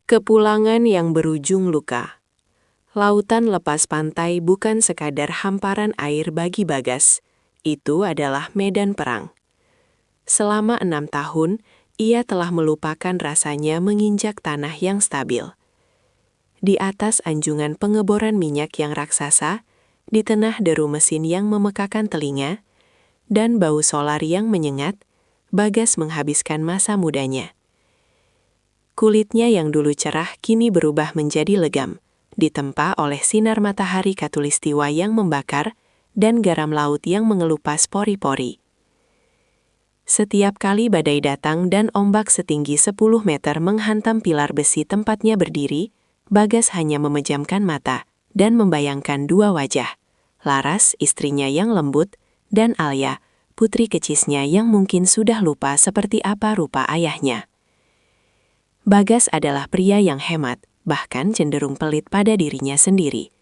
Kepulangan yang berujung luka. Lautan lepas pantai bukan sekadar hamparan air bagi Bagas. Itu adalah medan perang. Selama 6 tahun, ia telah melupakan rasanya menginjak tanah yang stabil. Di atas anjungan pengeboran minyak yang raksasa, di tengah deru mesin yang memekakan telinga, dan bau solar yang menyengat, Bagas menghabiskan masa mudanya. Kulitnya yang dulu cerah kini berubah menjadi legam, ditempa oleh sinar matahari khatulistiwa yang membakar dan garam laut yang mengelupas pori-pori. Setiap kali badai datang dan ombak setinggi 10 meter menghantam pilar besi tempatnya berdiri, Bagas hanya memejamkan mata dan membayangkan dua wajah, Laras, istrinya yang lembut, dan Alia, putri kecisnya yang mungkin sudah lupa seperti apa rupa ayahnya. Bagas adalah pria yang hemat, bahkan cenderung pelit pada dirinya sendiri.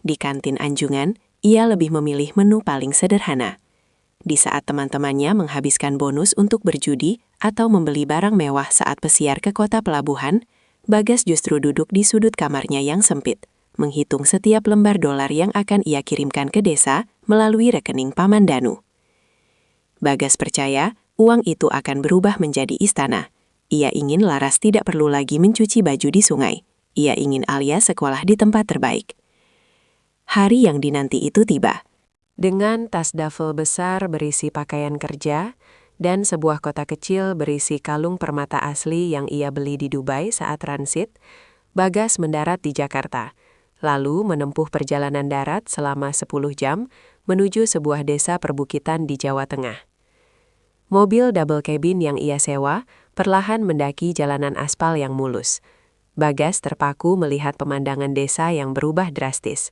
Di kantin anjungan, ia lebih memilih menu paling sederhana. Di saat teman-temannya menghabiskan bonus untuk berjudi atau membeli barang mewah saat pesiar ke kota pelabuhan, Bagas justru duduk di sudut kamarnya yang sempit, menghitung setiap lembar dolar yang akan ia kirimkan ke desa melalui rekening Paman Danu. Bagas percaya uang itu akan berubah menjadi istana. Ia ingin Laras tidak perlu lagi mencuci baju di sungai. Ia ingin Alia sekolah di tempat terbaik. Hari yang dinanti itu tiba. Dengan tas duffel besar berisi pakaian kerja dan sebuah kotak kecil berisi kalung permata asli yang ia beli di Dubai saat transit, Bagas mendarat di Jakarta, lalu menempuh perjalanan darat selama 10 jam menuju sebuah desa perbukitan di Jawa Tengah. Mobil double cabin yang ia sewa perlahan mendaki jalanan aspal yang mulus. Bagas terpaku melihat pemandangan desa yang berubah drastis.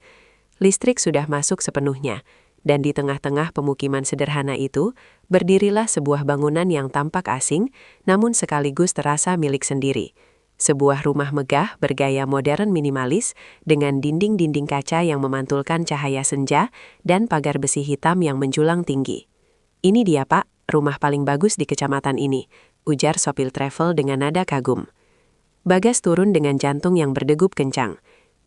Listrik sudah masuk sepenuhnya, dan di tengah-tengah pemukiman sederhana itu, berdirilah sebuah bangunan yang tampak asing, namun sekaligus terasa milik sendiri. Sebuah rumah megah bergaya modern minimalis, dengan dinding-dinding kaca yang memantulkan cahaya senja, dan pagar besi hitam yang menjulang tinggi. "Ini dia, Pak, rumah paling bagus di kecamatan ini," ujar sopir travel dengan nada kagum. Bagas turun dengan jantung yang berdegup kencang.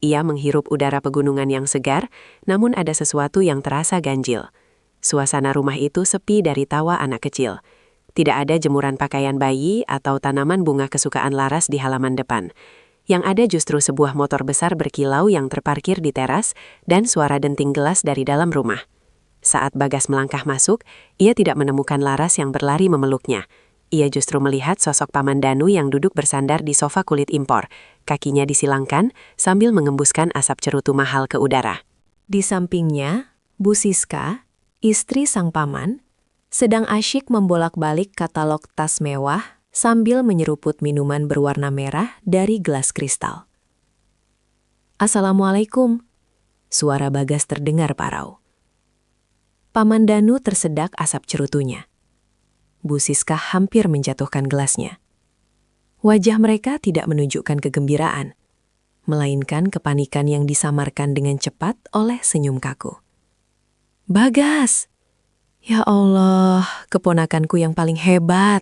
Ia menghirup udara pegunungan yang segar, namun ada sesuatu yang terasa ganjil. Suasana rumah itu sepi dari tawa anak kecil. Tidak ada jemuran pakaian bayi atau tanaman bunga kesukaan Laras di halaman depan. Yang ada justru sebuah motor besar berkilau yang terparkir di teras dan suara denting gelas dari dalam rumah. Saat Bagas melangkah masuk, ia tidak menemukan Laras yang berlari memeluknya. Ia justru melihat sosok Paman Danu yang duduk bersandar di sofa kulit impor. Kakinya disilangkan sambil mengembuskan asap cerutu mahal ke udara. Di sampingnya, Bu Siska, istri sang paman, sedang asyik membolak-balik katalog tas mewah sambil menyeruput minuman berwarna merah dari gelas kristal. "Assalamualaikum," suara Bagas terdengar parau. Paman Danu tersedak asap cerutunya. Bu Siska hampir menjatuhkan gelasnya. Wajah mereka tidak menunjukkan kegembiraan, melainkan kepanikan yang disamarkan dengan cepat oleh senyum kaku. "Bagas! Ya Allah, keponakanku yang paling hebat!"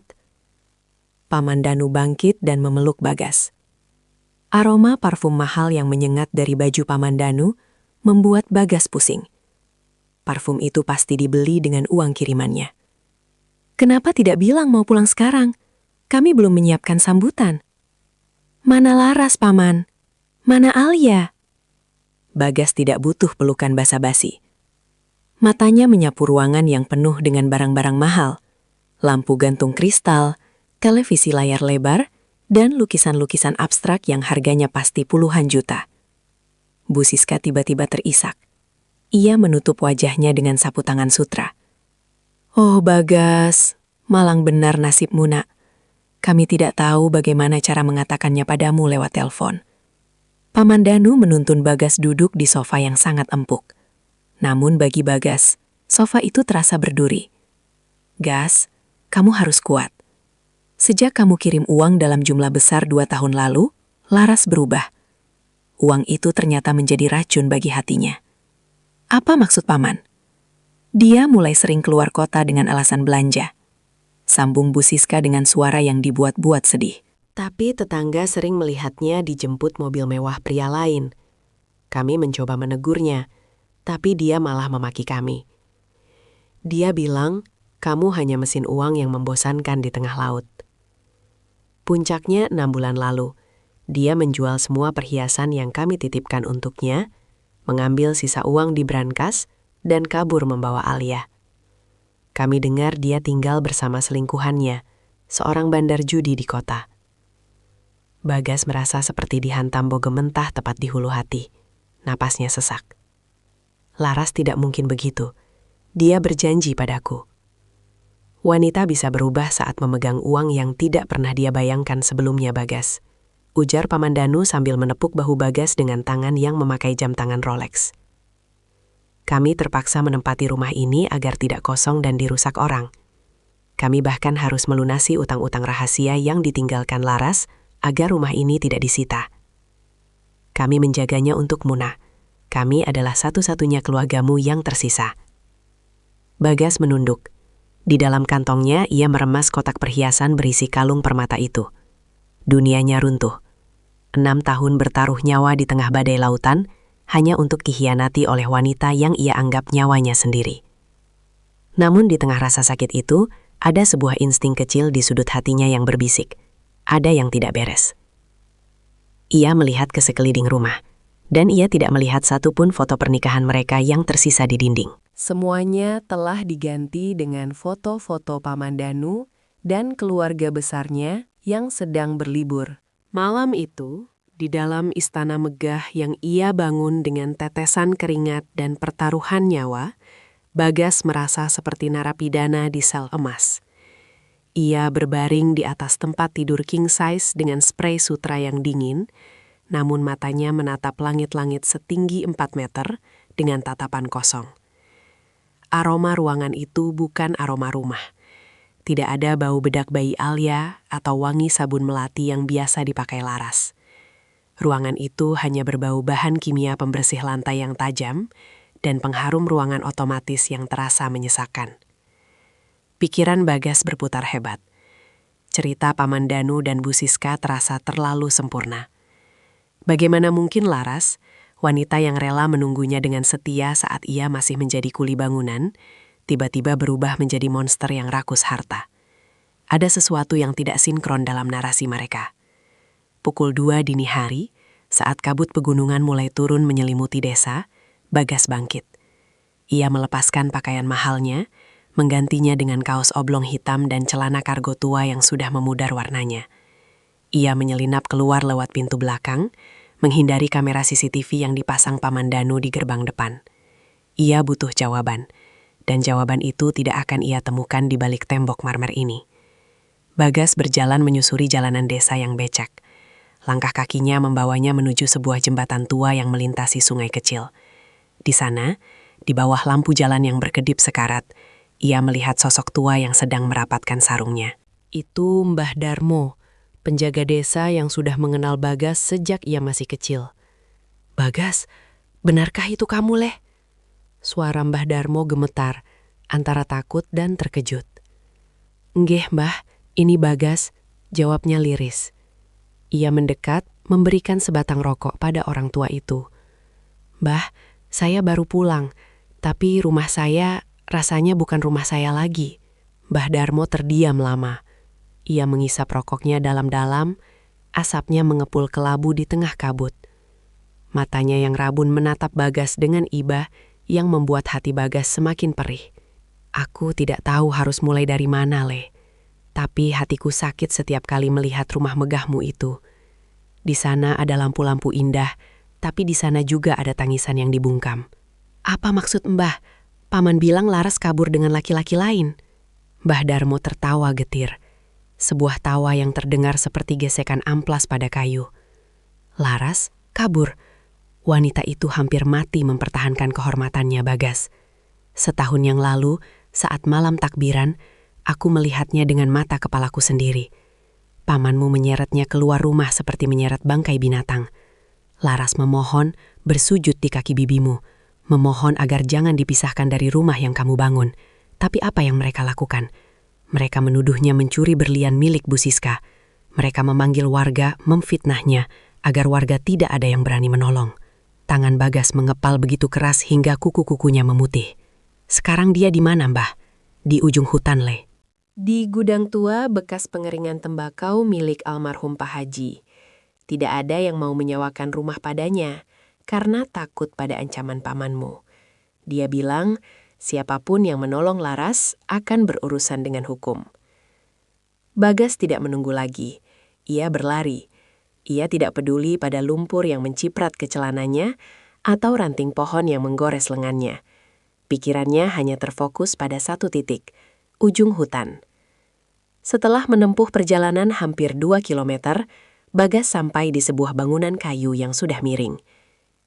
Paman Danu bangkit dan memeluk Bagas. Aroma parfum mahal yang menyengat dari baju Paman Danu membuat Bagas pusing. Parfum itu pasti dibeli dengan uang kirimannya. "Kenapa tidak bilang mau pulang sekarang? Kami belum menyiapkan sambutan." "Mana Laras, Paman? Mana Alia?" Bagas tidak butuh pelukan basa-basi. Matanya menyapu ruangan yang penuh dengan barang-barang mahal. Lampu gantung kristal, televisi layar lebar, dan lukisan-lukisan abstrak yang harganya pasti puluhan juta. Bu Siska tiba-tiba terisak. Ia menutup wajahnya dengan sapu tangan sutra. "Oh Bagas, malang benar nasibmu nak. Kami tidak tahu bagaimana cara mengatakannya padamu lewat telepon." Paman Danu menuntun Bagas duduk di sofa yang sangat empuk. Namun bagi Bagas, sofa itu terasa berduri. "Gas, kamu harus kuat. Sejak kamu kirim uang dalam jumlah besar 2 tahun lalu, Laras berubah. Uang itu ternyata menjadi racun bagi hatinya." "Apa maksud Paman?" "Dia mulai sering keluar kota dengan alasan belanja," sambung Bu Siska dengan suara yang dibuat-buat sedih. Tapi tetangga sering melihatnya dijemput mobil mewah pria lain. Kami mencoba menegurnya, tapi dia malah memaki kami. Dia bilang, kamu hanya mesin uang yang membosankan di tengah laut. Puncaknya 6 bulan lalu, dia menjual semua perhiasan yang kami titipkan untuknya, mengambil sisa uang di brankas, dan kabur membawa Alia. Kami dengar dia tinggal bersama selingkuhannya, seorang bandar judi di kota. Bagas merasa seperti dihantam bogem mentah tepat di hulu hati. Napasnya sesak. Laras tidak mungkin begitu. Dia berjanji padaku. Wanita bisa berubah saat memegang uang yang tidak pernah dia bayangkan sebelumnya, Bagas. Ujar Paman Danu sambil menepuk bahu Bagas dengan tangan yang memakai jam tangan Rolex. Kami terpaksa menempati rumah ini agar tidak kosong dan dirusak orang. Kami bahkan harus melunasi utang-utang rahasia yang ditinggalkan Laras agar rumah ini tidak disita. Kami menjaganya untuk Muna. Kami adalah satu-satunya keluargamu yang tersisa. Bagas menunduk. Di dalam kantongnya ia meremas kotak perhiasan berisi kalung permata itu. Dunianya runtuh. 6 tahun bertaruh nyawa di tengah badai lautan hanya untuk dikhianati oleh wanita yang ia anggap nyawanya sendiri. Namun di tengah rasa sakit itu, ada sebuah insting kecil di sudut hatinya yang berbisik. Ada yang tidak beres. Ia melihat ke sekeliling rumah, dan ia tidak melihat satupun foto pernikahan mereka yang tersisa di dinding. Semuanya telah diganti dengan foto-foto Paman Danu dan keluarga besarnya yang sedang berlibur. Malam itu, di dalam istana megah yang ia bangun dengan tetesan keringat dan pertaruhan nyawa, Bagas merasa seperti narapidana di sel emas. Ia berbaring di atas tempat tidur king size dengan spray sutra yang dingin, namun matanya menatap langit-langit setinggi 4 meter dengan tatapan kosong. Aroma ruangan itu bukan aroma rumah. Tidak ada bau bedak bayi Alia atau wangi sabun melati yang biasa dipakai Laras. Ruangan itu hanya berbau bahan kimia pembersih lantai yang tajam dan pengharum ruangan otomatis yang terasa menyesakan. Pikiran Bagas berputar hebat. Cerita Paman Danu dan Bu Siska terasa terlalu sempurna. Bagaimana mungkin Laras, wanita yang rela menunggunya dengan setia saat ia masih menjadi kuli bangunan, tiba-tiba berubah menjadi monster yang rakus harta. Ada sesuatu yang tidak sinkron dalam narasi mereka. Pukul 2 dini hari, saat kabut pegunungan mulai turun menyelimuti desa, Bagas bangkit. Ia melepaskan pakaian mahalnya, menggantinya dengan kaos oblong hitam dan celana kargo tua yang sudah memudar warnanya. Ia menyelinap keluar lewat pintu belakang, menghindari kamera CCTV yang dipasang Paman Danu di gerbang depan. Ia butuh jawaban, dan jawaban itu tidak akan ia temukan di balik tembok marmer ini. Bagas berjalan menyusuri jalanan desa yang becek. Langkah kakinya membawanya menuju sebuah jembatan tua yang melintasi sungai kecil. Di sana, di bawah lampu jalan yang berkedip sekarat, ia melihat sosok tua yang sedang merapatkan sarungnya. Itu Mbah Darmo, penjaga desa yang sudah mengenal Bagas sejak ia masih kecil. Bagas, benarkah itu kamu, Leh? Suara Mbah Darmo gemetar, antara takut dan terkejut. Nggih, Mbah, ini Bagas, jawabnya liris. Ia mendekat, memberikan sebatang rokok pada orang tua itu. Mbah, saya baru pulang, tapi rumah saya rasanya bukan rumah saya lagi. Mbah Darmo terdiam lama. Ia mengisap rokoknya dalam-dalam, asapnya mengepul kelabu di tengah kabut. Matanya yang rabun menatap Bagas dengan iba yang membuat hati Bagas semakin perih. Aku tidak tahu harus mulai dari mana, Le. Tapi hatiku sakit setiap kali melihat rumah megahmu itu. Di sana ada lampu-lampu indah, tapi di sana juga ada tangisan yang dibungkam. Apa maksud Mbah? Paman bilang Laras kabur dengan laki-laki lain. Mbah Darmo tertawa getir. Sebuah tawa yang terdengar seperti gesekan amplas pada kayu. Laras kabur. Wanita itu hampir mati mempertahankan kehormatannya, Bagas. Setahun yang lalu, saat malam takbiran, aku melihatnya dengan mata kepalaku sendiri. Pamanmu menyeretnya keluar rumah seperti menyeret bangkai binatang. Laras memohon, bersujud di kaki bibimu, memohon agar jangan dipisahkan dari rumah yang kamu bangun. Tapi apa yang mereka lakukan? Mereka menuduhnya mencuri berlian milik Bu Siska. Mereka memanggil warga, memfitnahnya, agar warga tidak ada yang berani menolong. Tangan Bagas mengepal begitu keras hingga kuku-kukunya memutih. Sekarang dia di mana, Mbah? Di ujung hutan, Le. Di gudang tua bekas pengeringan tembakau milik almarhum Pak Haji. Tidak ada yang mau menyewakan rumah padanya, karena takut pada ancaman pamanmu. Dia bilang, siapapun yang menolong Laras akan berurusan dengan hukum. Bagas tidak menunggu lagi. Ia berlari. Ia tidak peduli pada lumpur yang menciprat ke celananya atau ranting pohon yang menggores lengannya. Pikirannya hanya terfokus pada satu titik, ujung hutan. Setelah menempuh perjalanan hampir 2 kilometer, Bagas sampai di sebuah bangunan kayu yang sudah miring.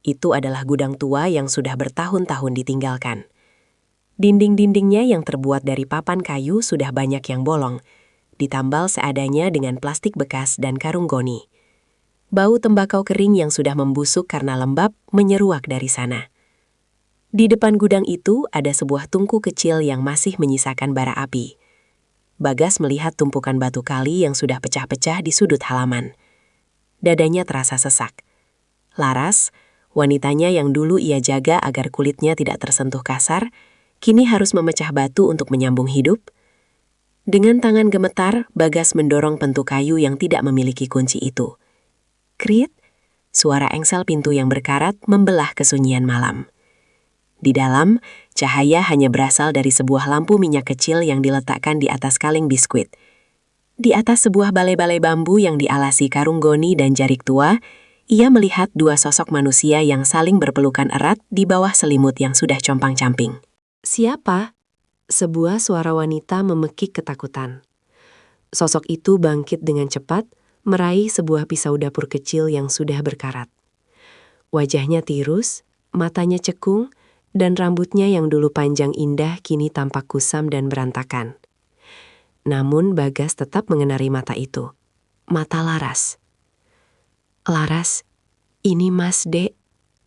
Itu adalah gudang tua yang sudah bertahun-tahun ditinggalkan. Dinding-dindingnya yang terbuat dari papan kayu sudah banyak yang bolong, ditambal seadanya dengan plastik bekas dan karung goni. Bau tembakau kering yang sudah membusuk karena lembab menyeruak dari sana. Di depan gudang itu ada sebuah tungku kecil yang masih menyisakan bara api. Bagas melihat tumpukan batu kali yang sudah pecah-pecah di sudut halaman. Dadanya terasa sesak. Laras, wanitanya yang dulu ia jaga agar kulitnya tidak tersentuh kasar, kini harus memecah batu untuk menyambung hidup. Dengan tangan gemetar, Bagas mendorong pentu kayu yang tidak memiliki kunci itu. Krit, suara engsel pintu yang berkarat membelah kesunyian malam. Di dalam, cahaya hanya berasal dari sebuah lampu minyak kecil yang diletakkan di atas kaleng biskuit. Di atas sebuah balai-balai bambu yang dialasi karung goni dan jarik tua, ia melihat dua sosok manusia yang saling berpelukan erat di bawah selimut yang sudah compang-camping. Siapa? Sebuah suara wanita memekik ketakutan. Sosok itu bangkit dengan cepat, meraih sebuah pisau dapur kecil yang sudah berkarat. Wajahnya tirus, matanya cekung, dan rambutnya yang dulu panjang indah kini tampak kusam dan berantakan. Namun Bagas tetap mengenari mata itu. Mata Laras. "Laras, ini Mas Dek."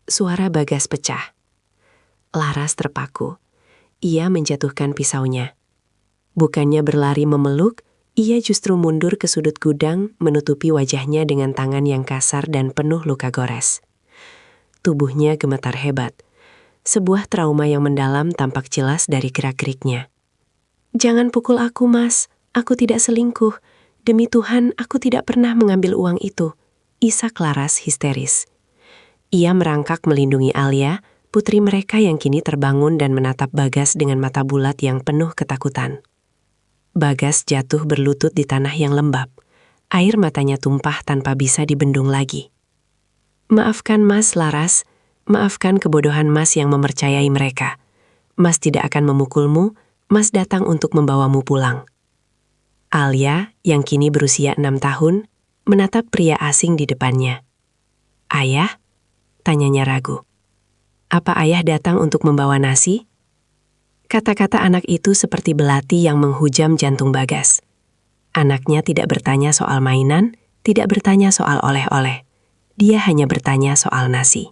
Suara Bagas pecah. Laras terpaku. Ia menjatuhkan pisaunya. Bukannya berlari memeluk, ia justru mundur ke sudut gudang, menutupi wajahnya dengan tangan yang kasar dan penuh luka gores. Tubuhnya gemetar hebat. Sebuah trauma yang mendalam tampak jelas dari gerak-geriknya. "Jangan pukul aku, Mas. Aku tidak selingkuh. Demi Tuhan, aku tidak pernah mengambil uang itu," isak Laras histeris. Ia merangkak melindungi Alia, putri mereka yang kini terbangun dan menatap Bagas dengan mata bulat yang penuh ketakutan. Bagas jatuh berlutut di tanah yang lembab. Air matanya tumpah tanpa bisa dibendung lagi. "Maafkan Mas, Laras. Maafkan kebodohan Mas yang mempercayai mereka. Mas tidak akan memukulmu, Mas datang untuk membawamu pulang." Alia, yang kini berusia 6 tahun, menatap pria asing di depannya. "Ayah?" tanyanya ragu. "Apa ayah datang untuk membawa nasi?" Kata-kata anak itu seperti belati yang menghujam jantung Bagas. Anaknya tidak bertanya soal mainan, tidak bertanya soal oleh-oleh. Dia hanya bertanya soal nasi.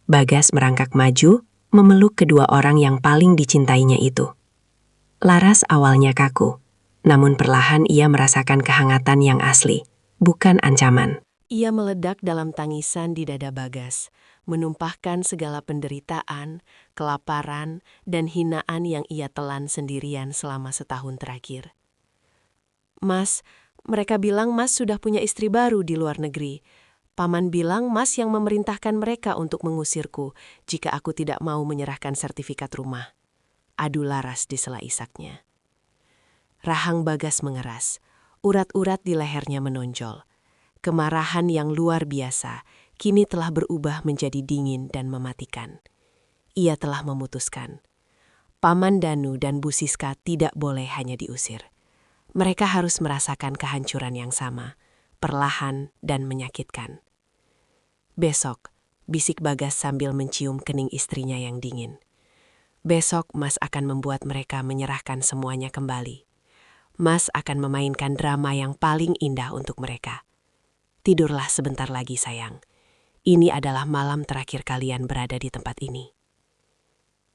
Bagas merangkak maju, memeluk kedua orang yang paling dicintainya itu. Laras awalnya kaku, namun perlahan ia merasakan kehangatan yang asli, bukan ancaman. Ia meledak dalam tangisan di dada Bagas, menumpahkan segala penderitaan, kelaparan, dan hinaan yang ia telan sendirian selama setahun terakhir. "Mas, mereka bilang Mas sudah punya istri baru di luar negeri. Paman bilang Mas yang memerintahkan mereka untuk mengusirku jika aku tidak mau menyerahkan sertifikat rumah," adu Laras di sela isaknya. Rahang Bagas mengeras, urat-urat di lehernya menonjol. Kemarahan yang luar biasa kini telah berubah menjadi dingin dan mematikan. Ia telah memutuskan. Paman Danu dan Bu Siska tidak boleh hanya diusir. Mereka harus merasakan kehancuran yang sama, perlahan dan menyakitkan. "Besok," bisik Bagas sambil mencium kening istrinya yang dingin. "Besok Mas akan membuat mereka menyerahkan semuanya kembali. Mas akan memainkan drama yang paling indah untuk mereka. Tidurlah sebentar lagi, sayang. Ini adalah malam terakhir kalian berada di tempat ini."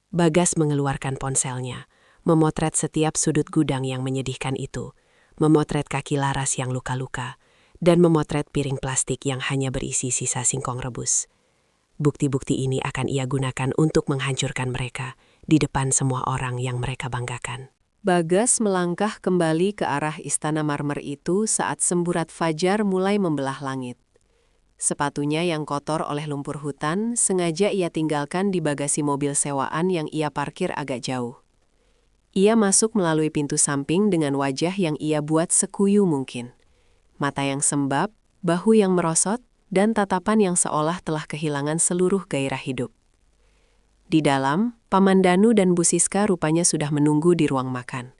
Bagas mengeluarkan ponselnya, memotret setiap sudut gudang yang menyedihkan itu, memotret kaki Laras yang luka-luka, dan memotret piring plastik yang hanya berisi sisa singkong rebus. Bukti-bukti ini akan ia gunakan untuk menghancurkan mereka di depan semua orang yang mereka banggakan. Bagas melangkah kembali ke arah istana marmer itu saat semburat fajar mulai membelah langit. Sepatunya yang kotor oleh lumpur hutan sengaja ia tinggalkan di bagasi mobil sewaan yang ia parkir agak jauh. Ia masuk melalui pintu samping dengan wajah yang ia buat sekuyu mungkin. Mata yang sembab, bahu yang merosot, dan tatapan yang seolah telah kehilangan seluruh gairah hidup. Di dalam, Paman Danu dan Bu Siska rupanya sudah menunggu di ruang makan.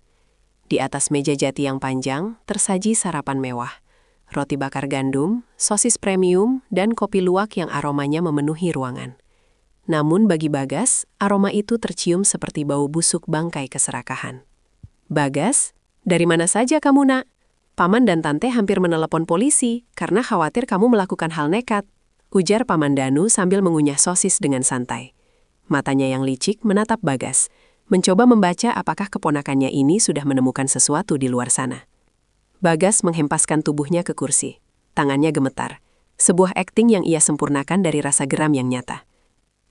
Di atas meja jati yang panjang, tersaji sarapan mewah. Roti bakar gandum, sosis premium, dan kopi luwak yang aromanya memenuhi ruangan. Namun bagi Bagas, aroma itu tercium seperti bau busuk bangkai keserakahan. "Bagas, dari mana saja kamu, Nak? Paman dan Tante hampir menelepon polisi karena khawatir kamu melakukan hal nekat," ujar Paman Danu sambil mengunyah sosis dengan santai. Matanya yang licik menatap Bagas, mencoba membaca apakah keponakannya ini sudah menemukan sesuatu di luar sana. Bagas menghempaskan tubuhnya ke kursi. Tangannya gemetar. Sebuah akting yang ia sempurnakan dari rasa geram yang nyata.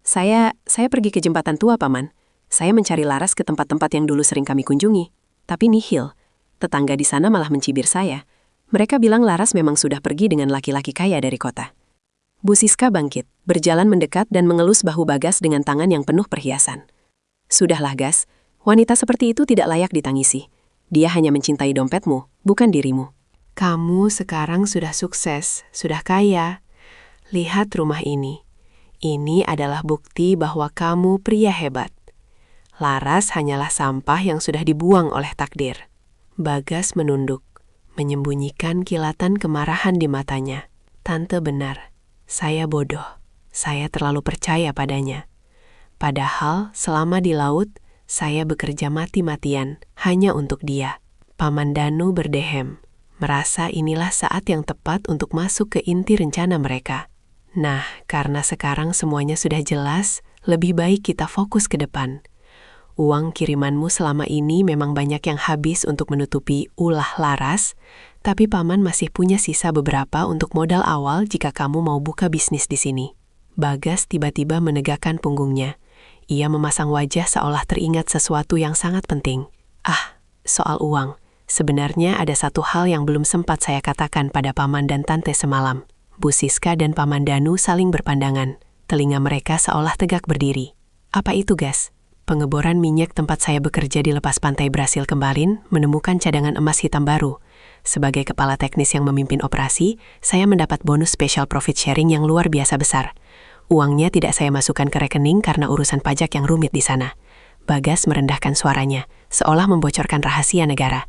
Saya pergi ke jembatan tua, Paman. Saya mencari Laras ke tempat-tempat yang dulu sering kami kunjungi. Tapi nihil. Tetangga di sana malah mencibir saya. Mereka bilang Laras memang sudah pergi dengan laki-laki kaya dari kota. Bu Siska bangkit, berjalan mendekat dan mengelus bahu Bagas dengan tangan yang penuh perhiasan. "Sudahlah, Gas. Wanita seperti itu tidak layak ditangisi. Dia hanya mencintai dompetmu, bukan dirimu. Kamu sekarang sudah sukses, sudah kaya. Lihat rumah ini. Ini adalah bukti bahwa kamu pria hebat. Laras hanyalah sampah yang sudah dibuang oleh takdir." Bagas menunduk, menyembunyikan kilatan kemarahan di matanya. "Tante benar. Saya bodoh. Saya terlalu percaya padanya. Padahal selama di laut, saya bekerja mati-matian hanya untuk dia." Paman Danu berdehem, merasa inilah saat yang tepat untuk masuk ke inti rencana mereka. "Nah, karena sekarang semuanya sudah jelas, lebih baik kita fokus ke depan. Uang kirimanmu selama ini memang banyak yang habis untuk menutupi ulah Laras, tapi Paman masih punya sisa beberapa untuk modal awal jika kamu mau buka bisnis di sini." Bagas tiba-tiba menegakkan punggungnya. Ia memasang wajah seolah teringat sesuatu yang sangat penting. Soal uang. Sebenarnya ada satu hal yang belum sempat saya katakan pada Paman dan Tante semalam." Bu Siska dan Paman Danu saling berpandangan. Telinga mereka seolah tegak berdiri. "Apa itu, Gas?" "Pengeboran minyak tempat saya bekerja di lepas pantai Brasil kemarin menemukan cadangan emas hitam baru. Sebagai kepala teknis yang memimpin operasi, saya mendapat bonus special profit sharing yang luar biasa besar. Uangnya tidak saya masukkan ke rekening karena urusan pajak yang rumit di sana." Bagas merendahkan suaranya, seolah membocorkan rahasia negara.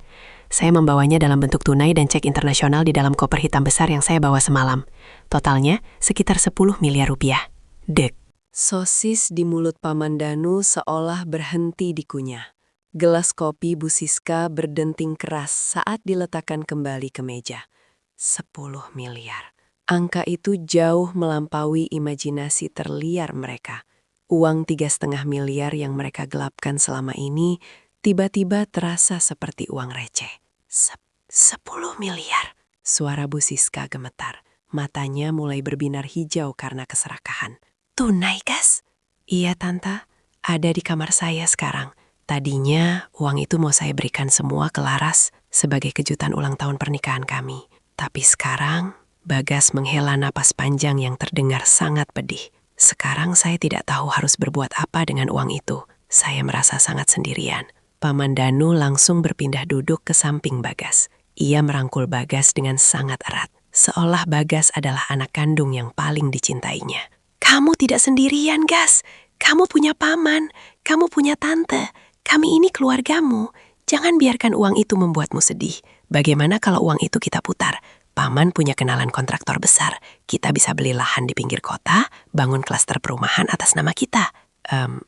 "Saya membawanya dalam bentuk tunai dan cek internasional di dalam koper hitam besar yang saya bawa semalam. Totalnya sekitar 10 miliar rupiah. Dek." Sosis di mulut Paman Danu seolah berhenti dikunyah. Gelas kopi Bu Siska berdenting keras saat diletakkan kembali ke meja. 10 miliar. Angka itu jauh melampaui imajinasi terliar mereka. Uang 3,5 miliar yang mereka gelapkan selama ini tiba-tiba terasa seperti uang receh. 10 miliar. Suara Bu Siska gemetar. Matanya mulai berbinar hijau karena keserakahan. "Tunai, Gas?" "Iya, Tante. Ada di kamar saya sekarang. Tadinya uang itu mau saya berikan semua ke Laras sebagai kejutan ulang tahun pernikahan kami. Tapi sekarang," Bagas menghela napas panjang yang terdengar sangat pedih. "Sekarang saya tidak tahu harus berbuat apa dengan uang itu. Saya merasa sangat sendirian." Paman Danu langsung berpindah duduk ke samping Bagas. Ia merangkul Bagas dengan sangat erat, seolah Bagas adalah anak kandung yang paling dicintainya. "Kamu tidak sendirian, Gas. Kamu punya paman, kamu punya tante. Kami ini keluargamu. Jangan biarkan uang itu membuatmu sedih. Bagaimana kalau uang itu kita putar? Paman punya kenalan kontraktor besar. Kita bisa beli lahan di pinggir kota, bangun klaster perumahan atas nama kita.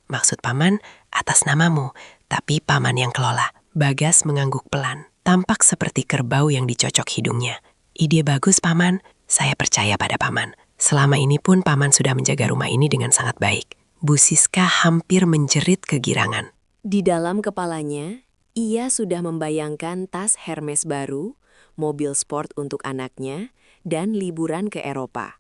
Maksud Paman, atas namamu, tapi Paman yang kelola." Bagas mengangguk pelan, tampak seperti kerbau yang dicocok hidungnya. "Ide bagus, Paman. Saya percaya pada Paman. Selama ini pun Paman sudah menjaga rumah ini dengan sangat baik." Bu Siska hampir menjerit kegirangan. Di dalam kepalanya, Ia sudah membayangkan tas Hermes baru, mobil sport untuk anaknya, dan liburan ke Eropa.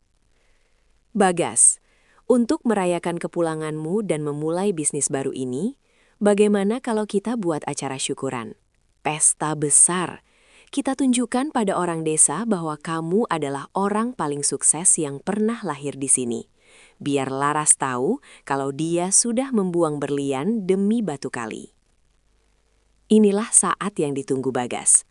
Bagas, untuk merayakan kepulanganmu dan memulai bisnis baru ini, bagaimana kalau kita buat acara syukuran? Pesta besar. Kita tunjukkan pada orang desa bahwa kamu adalah orang paling sukses yang pernah lahir di sini. Biar Laras tahu kalau dia sudah membuang berlian demi batu kali. Inilah saat yang ditunggu Bagas.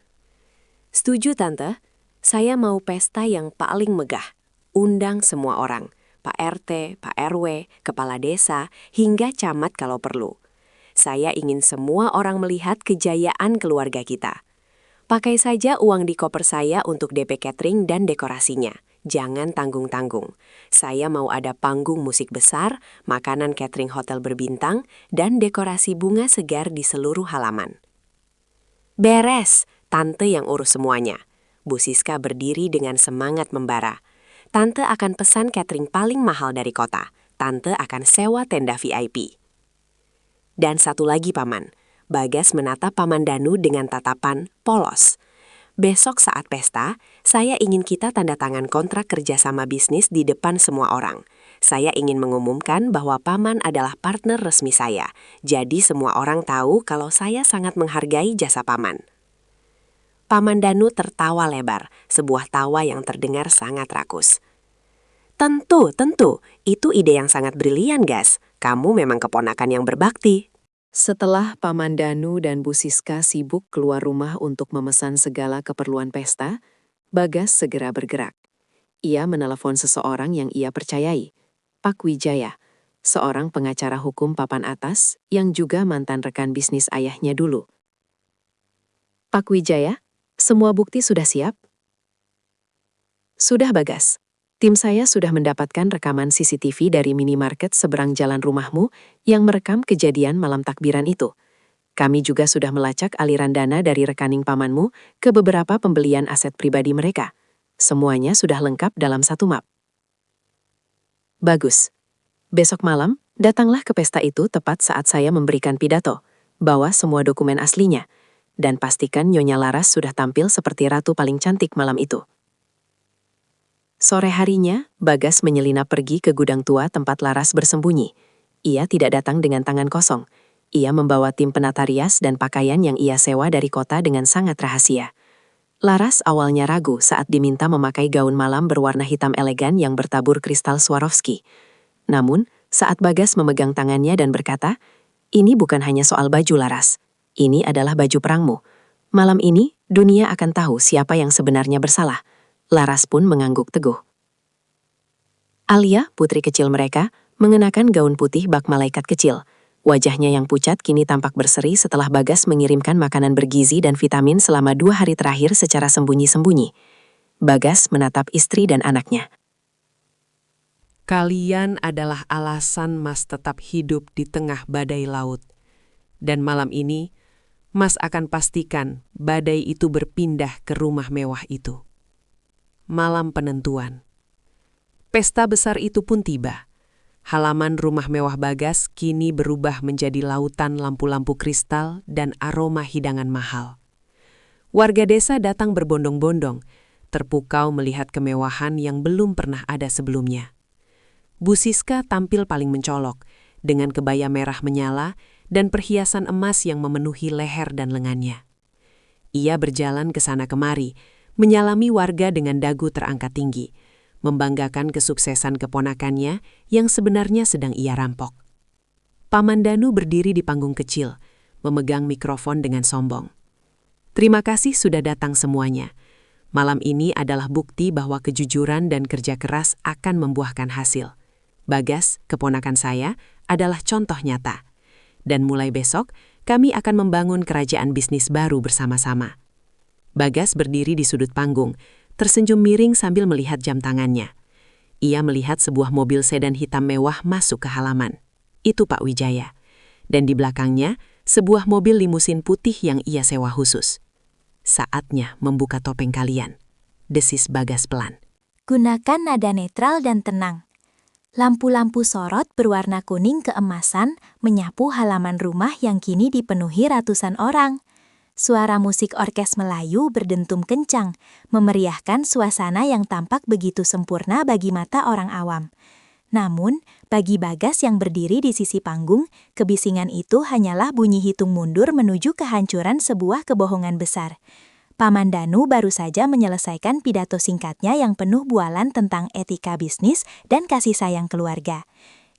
Setuju, Tante. Saya mau pesta yang paling megah. Undang semua orang. Pak RT, Pak RW, Kepala Desa, hingga camat kalau perlu. Saya ingin semua orang melihat kejayaan keluarga kita. Pakai saja uang di koper saya untuk DP catering dan dekorasinya. Jangan tanggung-tanggung. Saya mau ada panggung musik besar, makanan catering hotel berbintang, dan dekorasi bunga segar di seluruh halaman. Beres, Tante yang urus semuanya. Bu Siska berdiri dengan semangat membara. Tante akan pesan catering paling mahal dari kota. Tante akan sewa tenda VIP. Dan satu lagi, Paman. Bagas menatap Paman Danu dengan tatapan polos. Besok saat pesta, saya ingin kita tanda tangan kontrak kerjasama bisnis di depan semua orang. Saya ingin mengumumkan bahwa Paman adalah partner resmi saya. Jadi semua orang tahu kalau saya sangat menghargai jasa Paman. Paman Danu tertawa lebar, sebuah tawa yang terdengar sangat rakus. Tentu. Itu ide yang sangat brilian, Gas. Kamu memang keponakan yang berbakti. Setelah Paman Danu dan Bu Siska sibuk keluar rumah untuk memesan segala keperluan pesta, Bagas segera bergerak. Ia menelepon seseorang yang ia percayai, Pak Wijaya, seorang pengacara hukum papan atas yang juga mantan rekan bisnis ayahnya dulu. Pak Wijaya, semua bukti sudah siap? Sudah, Bagas. Tim saya sudah mendapatkan rekaman CCTV dari minimarket seberang jalan rumahmu yang merekam kejadian malam takbiran itu. Kami juga sudah melacak aliran dana dari rekening pamanmu ke beberapa pembelian aset pribadi mereka. Semuanya sudah lengkap dalam satu map. Bagus. Besok malam, datanglah ke pesta itu tepat saat saya memberikan pidato. Bawa semua dokumen aslinya. Dan pastikan Nyonya Laras sudah tampil seperti ratu paling cantik malam itu. Sore harinya, Bagas menyelinap pergi ke gudang tua tempat Laras bersembunyi. Ia tidak datang dengan tangan kosong. Ia membawa tim penata rias dan pakaian yang ia sewa dari kota dengan sangat rahasia. Laras awalnya ragu saat diminta memakai gaun malam berwarna hitam elegan yang bertabur kristal Swarovski. Namun, saat Bagas memegang tangannya dan berkata, "Ini bukan hanya soal baju, Laras. Ini adalah baju perangmu. Malam ini, dunia akan tahu siapa yang sebenarnya bersalah." Laras pun mengangguk teguh. Alia, putri kecil mereka, mengenakan gaun putih bak malaikat kecil. Wajahnya yang pucat kini tampak berseri setelah Bagas mengirimkan makanan bergizi dan vitamin selama 2 hari terakhir secara sembunyi-sembunyi. Bagas menatap istri dan anaknya. Kalian adalah alasan Mas tetap hidup di tengah badai laut. Dan malam ini, Mas akan pastikan badai itu berpindah ke rumah mewah itu. Malam penentuan. Pesta besar itu pun tiba. Halaman rumah mewah Bagas kini berubah menjadi lautan lampu-lampu kristal dan aroma hidangan mahal. Warga desa datang berbondong-bondong, terpukau melihat kemewahan yang belum pernah ada sebelumnya. Bu Siska tampil paling mencolok, dengan kebaya merah menyala dan perhiasan emas yang memenuhi leher dan lengannya. Ia berjalan ke sana kemari, menyalami warga dengan dagu terangkat tinggi, membanggakan kesuksesan keponakannya yang sebenarnya sedang ia rampok. Paman Danu berdiri di panggung kecil, memegang mikrofon dengan sombong. Terima kasih sudah datang semuanya. Malam ini adalah bukti bahwa kejujuran dan kerja keras akan membuahkan hasil. Bagas, keponakan saya, adalah contoh nyata. Dan mulai besok, kami akan membangun kerajaan bisnis baru bersama-sama. Bagas berdiri di sudut panggung, tersenyum miring sambil melihat jam tangannya. Ia melihat sebuah mobil sedan hitam mewah masuk ke halaman. Itu Pak Wijaya. Dan di belakangnya, sebuah mobil limusin putih yang ia sewa khusus. Saatnya membuka topeng kalian, desis Bagas pelan. Gunakan nada netral dan tenang. Lampu-lampu sorot berwarna kuning keemasan menyapu halaman rumah yang kini dipenuhi ratusan orang. Suara musik orkes Melayu berdentum kencang, memeriahkan suasana yang tampak begitu sempurna bagi mata orang awam. Namun, bagi Bagas yang berdiri di sisi panggung, kebisingan itu hanyalah bunyi hitung mundur menuju kehancuran sebuah kebohongan besar. Paman Danu baru saja menyelesaikan pidato singkatnya yang penuh bualan tentang etika bisnis dan kasih sayang keluarga.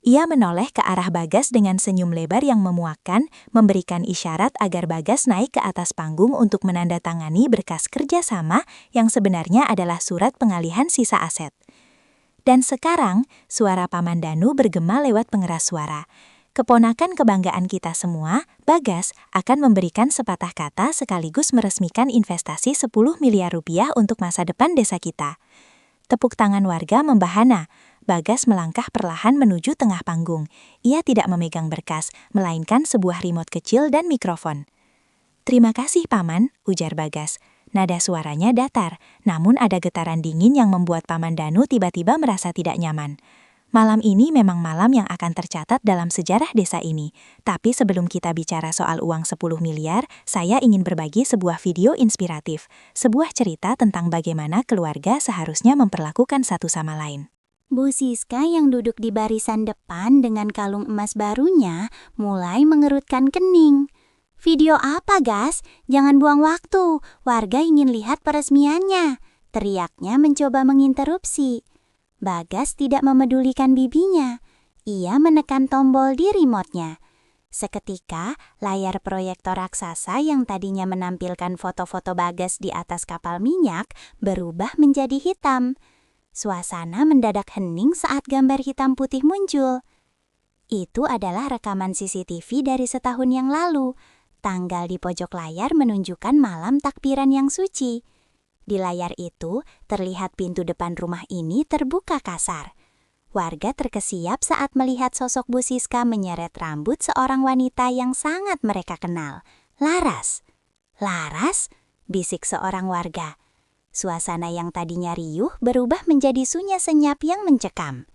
Ia menoleh ke arah Bagas dengan senyum lebar yang memuakkan, memberikan isyarat agar Bagas naik ke atas panggung untuk menandatangani berkas kerjasama yang sebenarnya adalah surat pengalihan sisa aset. Dan sekarang, suara Paman Danu bergema lewat pengeras suara. Keponakan kebanggaan kita semua, Bagas, akan memberikan sepatah kata sekaligus meresmikan investasi 10 miliar rupiah untuk masa depan desa kita. Tepuk tangan warga membahana. Bagas melangkah perlahan menuju tengah panggung. Ia tidak memegang berkas, melainkan sebuah remote kecil dan mikrofon. "Terima kasih, Paman," ujar Bagas. Nada suaranya datar, namun ada getaran dingin yang membuat Paman Danu tiba-tiba merasa tidak nyaman. Malam ini memang malam yang akan tercatat dalam sejarah desa ini. Tapi sebelum kita bicara soal uang 10 miliar, saya ingin berbagi sebuah video inspiratif. Sebuah cerita tentang bagaimana keluarga seharusnya memperlakukan satu sama lain. Bu Siska yang duduk di barisan depan dengan kalung emas barunya mulai mengerutkan kening. "Video apa, Gas? Jangan buang waktu. Warga ingin lihat peresmiannya," teriaknya mencoba menginterupsi. Bagas tidak memedulikan bibinya. Ia menekan tombol di remote-nya. Seketika, layar proyektor raksasa yang tadinya menampilkan foto-foto Bagas di atas kapal minyak berubah menjadi hitam. Suasana mendadak hening saat gambar hitam putih muncul. Itu adalah rekaman CCTV dari setahun yang lalu. Tanggal di pojok layar menunjukkan malam takbiran yang suci. Di layar itu, terlihat pintu depan rumah ini terbuka kasar. Warga terkesiap saat melihat sosok Bu Siska menyeret rambut seorang wanita yang sangat mereka kenal. "Laras." "Laras?" bisik seorang warga. Suasana yang tadinya riuh berubah menjadi sunyi senyap yang mencekam.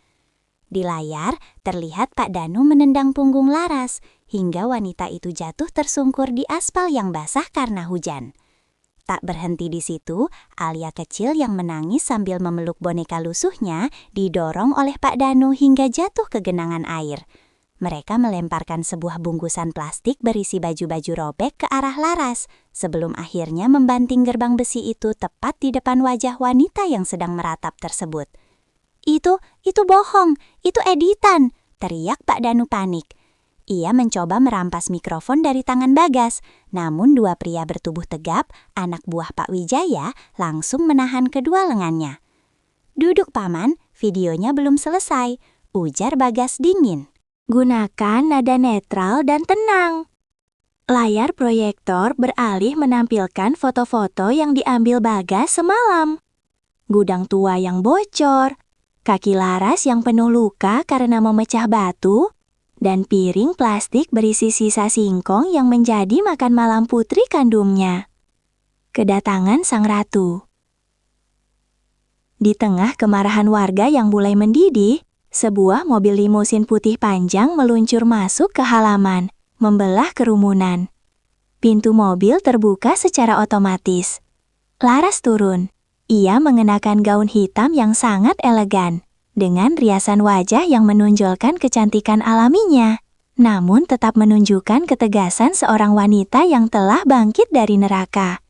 Di layar, terlihat Pak Danu menendang punggung Laras, hingga wanita itu jatuh tersungkur di aspal yang basah karena hujan. Tak berhenti di situ, Alia kecil yang menangis sambil memeluk boneka lusuhnya didorong oleh Pak Danu hingga jatuh ke genangan air. Mereka melemparkan sebuah bungkusan plastik berisi baju-baju robek ke arah Laras, sebelum akhirnya membanting gerbang besi itu tepat di depan wajah wanita yang sedang meratap tersebut. Itu bohong, itu editan," teriak Pak Danu panik. Ia mencoba merampas mikrofon dari tangan Bagas, namun dua pria bertubuh tegap, anak buah Pak Wijaya, langsung menahan kedua lengannya. "Duduk, Paman, videonya belum selesai," ujar Bagas dingin. "Gunakan nada netral dan tenang." Layar proyektor beralih menampilkan foto-foto yang diambil Bagas semalam. Gudang tua yang bocor, kaki Laras yang penuh luka karena memecah batu, dan piring plastik berisi sisa singkong yang menjadi makan malam putri kandungnya. Kedatangan sang ratu. Di tengah kemarahan warga yang mulai mendidih, sebuah mobil limusin putih panjang meluncur masuk ke halaman, membelah kerumunan. Pintu mobil terbuka secara otomatis. Laras turun. Ia mengenakan gaun hitam yang sangat elegan, dengan riasan wajah yang menonjolkan kecantikan alaminya, namun tetap menunjukkan ketegasan seorang wanita yang telah bangkit dari neraka.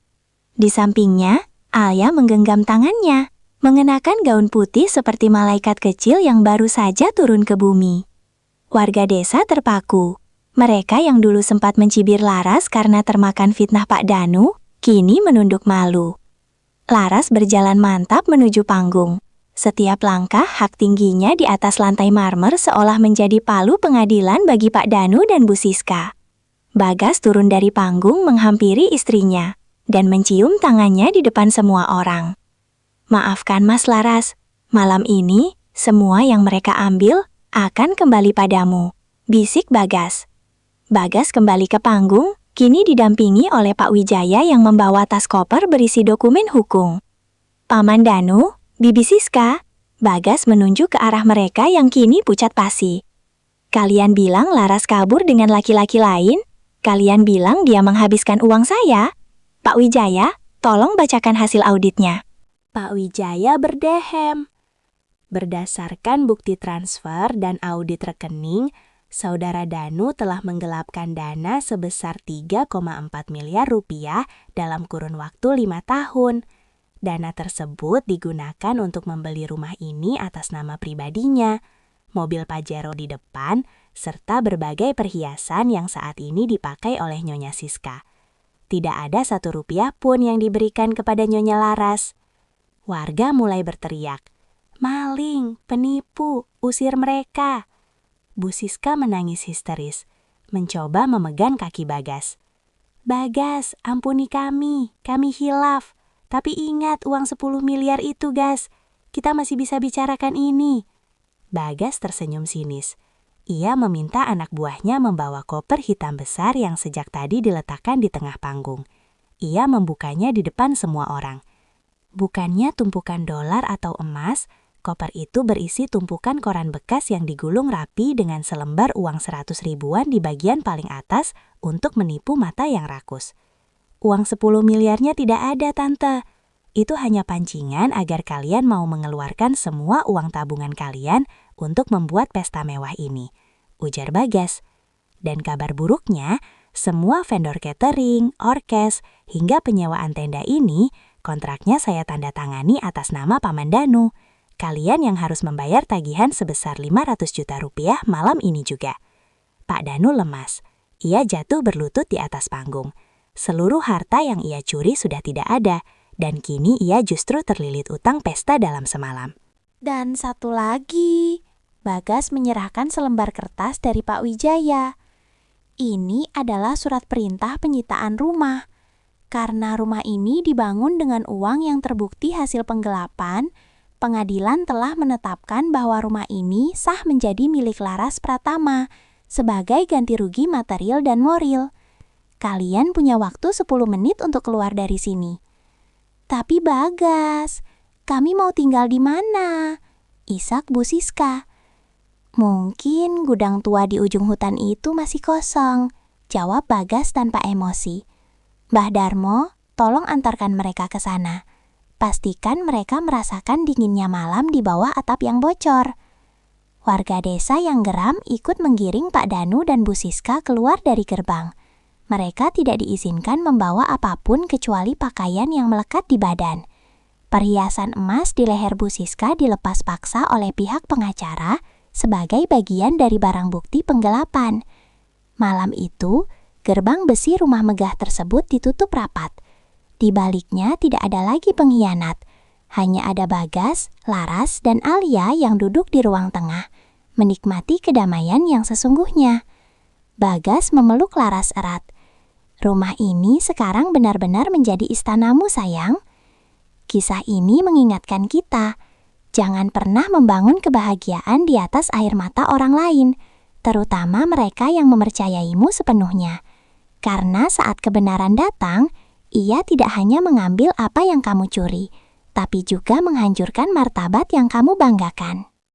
Di sampingnya, Alia menggenggam tangannya, mengenakan gaun putih seperti malaikat kecil yang baru saja turun ke bumi. Warga desa terpaku. Mereka yang dulu sempat mencibir Laras karena termakan fitnah Pak Danu, kini menunduk malu. Laras berjalan mantap menuju panggung. Setiap langkah hak tingginya di atas lantai marmer seolah menjadi palu pengadilan bagi Pak Danu dan Bu Siska. Bagas turun dari panggung menghampiri istrinya, dan mencium tangannya di depan semua orang. "Maafkan Mas Laras, malam ini semua yang mereka ambil akan kembali padamu," bisik Bagas. Bagas kembali ke panggung, kini didampingi oleh Pak Wijaya yang membawa tas koper berisi dokumen hukum. "Paman Danu, Bibi Siska," Bagas menunjuk ke arah mereka yang kini pucat pasi. "Kalian bilang Laras kabur dengan laki-laki lain? Kalian bilang dia menghabiskan uang saya? Pak Wijaya, tolong bacakan hasil auditnya. Pak Wijaya berdehem. Berdasarkan bukti transfer dan audit rekening, Saudara Danu telah menggelapkan dana sebesar 3,4 miliar rupiah dalam kurun waktu 5 tahun. Dana tersebut digunakan untuk membeli rumah ini atas nama pribadinya, mobil Pajero di depan, serta berbagai perhiasan yang saat ini dipakai oleh Nyonya Siska. Tidak ada 1 rupiah pun yang diberikan kepada Nyonya Laras. Warga mulai berteriak, "Maling, penipu, usir mereka." Bu Siska menangis histeris, mencoba memegang kaki Bagas. "Bagas, ampuni kami hilaf. Tapi ingat uang 10 miliar itu, Gas. Kita masih bisa bicarakan ini." Bagas tersenyum sinis. Ia meminta anak buahnya membawa koper hitam besar yang sejak tadi diletakkan di tengah panggung. Ia membukanya di depan semua orang. Bukannya tumpukan dolar atau emas, koper itu berisi tumpukan koran bekas yang digulung rapi dengan selembar uang 100 ribuan di bagian paling atas untuk menipu mata yang rakus. "Uang 10 miliarnya tidak ada, Tante. Itu hanya pancingan agar kalian mau mengeluarkan semua uang tabungan kalian untuk membuat pesta mewah ini," ujar Bagas. Dan kabar buruknya, semua vendor catering, orkes, hingga penyewaan tenda ini, kontraknya saya tanda tangani atas nama Paman Danu. Kalian yang harus membayar tagihan sebesar 500 juta rupiah malam ini juga. Pak Danu lemas. Ia jatuh berlutut di atas panggung. Seluruh harta yang ia curi sudah tidak ada, dan kini ia justru terlilit utang pesta dalam semalam. Dan satu lagi, Bagas menyerahkan selembar kertas dari Pak Wijaya. Ini adalah surat perintah penyitaan rumah. Karena rumah ini dibangun dengan uang yang terbukti hasil penggelapan, pengadilan telah menetapkan bahwa rumah ini sah menjadi milik Laras Pratama sebagai ganti rugi material dan moral. Kalian punya waktu 10 menit untuk keluar dari sini. Tapi Bagas, kami mau tinggal di mana? Isak Bu Siska. Mungkin gudang tua di ujung hutan itu masih kosong, jawab Bagas tanpa emosi. Mbah Darmo, tolong antarkan mereka ke sana. Pastikan mereka merasakan dinginnya malam di bawah atap yang bocor. Warga desa yang geram ikut menggiring Pak Danu dan Bu Siska keluar dari gerbang. Mereka tidak diizinkan membawa apapun kecuali pakaian yang melekat di badan. Perhiasan emas di leher Bu Siska dilepas paksa oleh pihak pengacara sebagai bagian dari barang bukti penggelapan. Malam itu, gerbang besi rumah megah tersebut ditutup rapat. Di baliknya tidak ada lagi pengkhianat. Hanya ada Bagas, Laras, dan Alia yang duduk di ruang tengah, menikmati kedamaian yang sesungguhnya. Bagas memeluk Laras erat. "Rumah ini sekarang benar-benar menjadi istanamu, sayang." Kisah ini mengingatkan kita, jangan pernah membangun kebahagiaan di atas air mata orang lain, terutama mereka yang mempercayaimu sepenuhnya. Karena saat kebenaran datang, ia tidak hanya mengambil apa yang kamu curi, tapi juga menghancurkan martabat yang kamu banggakan.